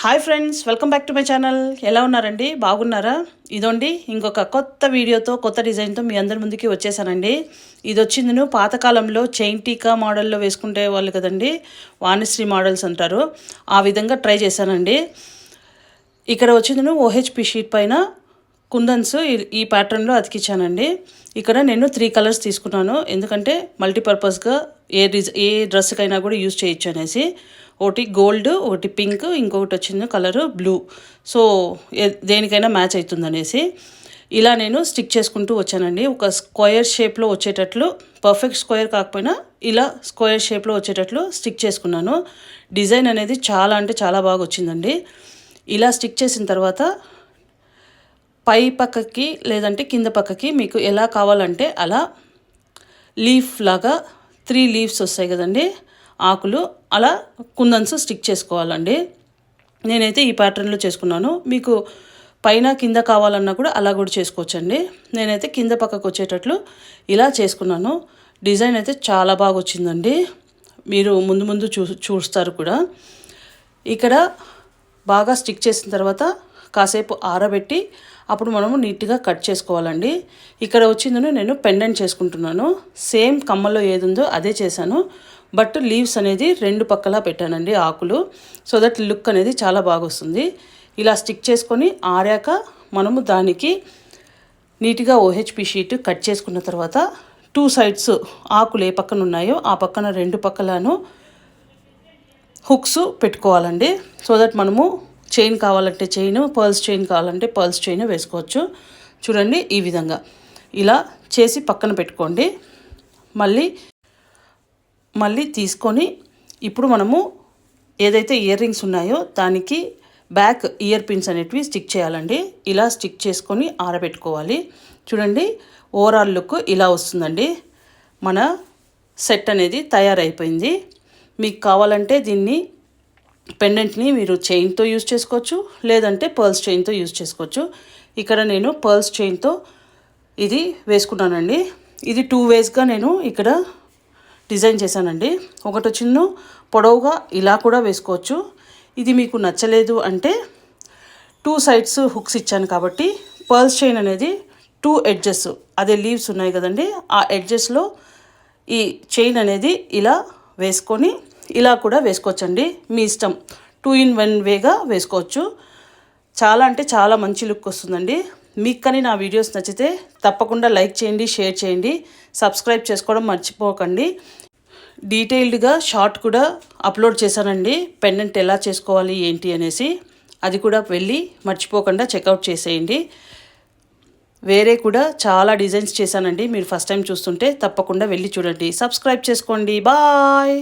Hi friends, welcome back to my channel. ఎలా ఉన్నారండి? బాగున్నారా? ఇదండి ఇంకొక కొత్త వీడియోతో కొత్త డిజైన్తో మీ అందరి ముందుకి వచ్చేసానండి. ఇది వచ్చింది నేను పాతకాలంలో చైన్ టీకా మోడల్లో వేసుకుంటే వాళ్ళు కదండి, వాణిశ్రీ మోడల్స్ అంటారు. ఆ విధంగా ట్రై చేశానండి. ఇక్కడ వచ్చింది నేను ఓహెచ్పి షీట్ పైన కుందన్స్ ఈ ప్యాటర్న్లో అతికించానండి. ఇక్కడ నేను 3 కలర్స్ తీసుకున్నాను, ఎందుకంటే మల్టీపర్పస్గా ఏ డ్రెస్కైనా కూడా యూజ్ చేయొచ్చు అనేసి. ఒకటి గోల్డ్, ఒకటి పింక్, ఇంకొకటి వచ్చింది కలరు బ్లూ. సో దేనికైనా మ్యాచ్ అవుతుంది అనేసి ఇలా నేను స్టిక్ చేసుకుంటూ వచ్చానండి. ఒక స్క్వేర్ షేప్లో వచ్చేటట్లు, పర్ఫెక్ట్ స్క్వేర్ కాకపోయినా ఇలా స్క్వేర్ షేప్లో వచ్చేటట్లు స్టిక్ చేసుకున్నాను. డిజైన్ అనేది చాలా అంటే చాలా బాగా వచ్చిందండి. ఇలా స్టిక్ చేసిన తర్వాత పై పక్కకి లేదంటే కింద పక్కకి మీకు ఎలా కావాలంటే అలా లీఫ్ లాగా 3 లీవ్స్ వస్తాయి కదండి, ఆకులు, అలా కుందన్స్ స్టిక్ చేసుకోవాలండి. నేనైతే ఈ ప్యాటర్న్లో చేసుకున్నాను. మీకు పైన కింద కావాలన్నా కూడా అలా కూడా చేసుకోవచ్చండి. నేనైతే కింద పక్కకు వచ్చేటట్లు ఇలా చేసుకున్నాను. డిజైన్ అయితే చాలా బాగా వచ్చిందండి. మీరు ముందు చూస్తారు కూడా. ఇక్కడ బాగా స్టిక్ చేసిన తర్వాత కాసేపు ఆరబెట్టి అప్పుడు మనము నీట్గా కట్ చేసుకోవాలండి. ఇక్కడ వచ్చిందని నేను పెండెంట్ చేసుకుంటున్నాను. సేమ్ కమ్మలో ఏది ఉందో అదే చేశాను, బట్ లీవ్స్ అనేది 2 పక్కలా పెట్టానండి ఆకులు. సో దట్ లుక్ అనేది చాలా బాగా వస్తుంది. ఇలా స్టిక్ చేసుకొని ఆరాక మనము దానికి నీట్గా ఓహెచ్పి షీట్ కట్ చేసుకున్న తర్వాత 2 సైడ్స్ ఆకులు ఏ పక్కన ఉన్నాయో ఆ పక్కన 2 పక్కలను హుక్స్ పెట్టుకోవాలండి. సో దట్ మనము చైన్ కావాలంటే చైన్, పర్ల్స్ చైన్ కావాలంటే పర్ల్స్ చైన్ వేసుకోవచ్చు. చూడండి, ఈ విధంగా ఇలా చేసి పక్కన పెట్టుకోండి. మళ్ళీ తీసుకొని ఇప్పుడు మనము ఏదైతే ఇయర్ రింగ్స్ ఉన్నాయో దానికి బ్యాక్ ఇయర్ పిన్స్ అనేటివి స్టిక్ చేయాలండి. ఇలా స్టిక్ చేసుకొని ఆరబెట్టుకోవాలి. చూడండి, ఓవరాల్ లుక్ ఇలా వస్తుందండి. మన సెట్ అనేది తయారైపోయింది. మీకు కావాలంటే దీన్ని పెండెంట్ని మీరు చైన్తో యూజ్ చేసుకోవచ్చు, లేదంటే పర్ల్స్ చైన్తో యూజ్ చేసుకోవచ్చు. ఇక్కడ నేను పర్ల్స్ చైన్తో ఇది వేసుకున్నానండి. ఇది 2 వేస్గా నేను ఇక్కడ డిజైన్ చేశానండి. ఒకటి చిన్న పొడవుగా ఇలా కూడా వేసుకోవచ్చు. ఇది మీకు నచ్చలేదు అంటే 2 సైడ్స్ హుక్స్ ఇచ్చాను కాబట్టి పర్ల్స్ చైన్ అనేది 2 ఎడ్జెస్, అదే లీవ్స్ ఉన్నాయి కదండి, ఆ ఎడ్జెస్లో ఈ చైన్ అనేది ఇలా వేసుకొని ఇలా కూడా వేసుకోవచ్చండి. మీ ఇష్టం, 2 in 1 వేగా వేసుకోవచ్చు. చాలా అంటే చాలా మంచి లుక్ వస్తుందండి. మీకు కానీ నా వీడియోస్ నచ్చితే తప్పకుండా లైక్ చేయండి, షేర్ చేయండి, సబ్స్క్రైబ్ చేసుకోవడం మర్చిపోకండి. డీటెయిల్డ్గా షార్ట్ కూడా అప్లోడ్ చేశానండి, పెండెంట్ ఎలా చేసుకోవాలి ఏంటి అనేసి. అది కూడా వెళ్ళి మర్చిపోకుండా చెక్అవుట్ చేసేయండి. వేరే కూడా చాలా డిజైన్స్ చేశానండి. మీరు ఫస్ట్ టైం చూస్తుంటే తప్పకుండా వెళ్ళి చూడండి. సబ్స్క్రైబ్ చేసుకోండి. బాయ్.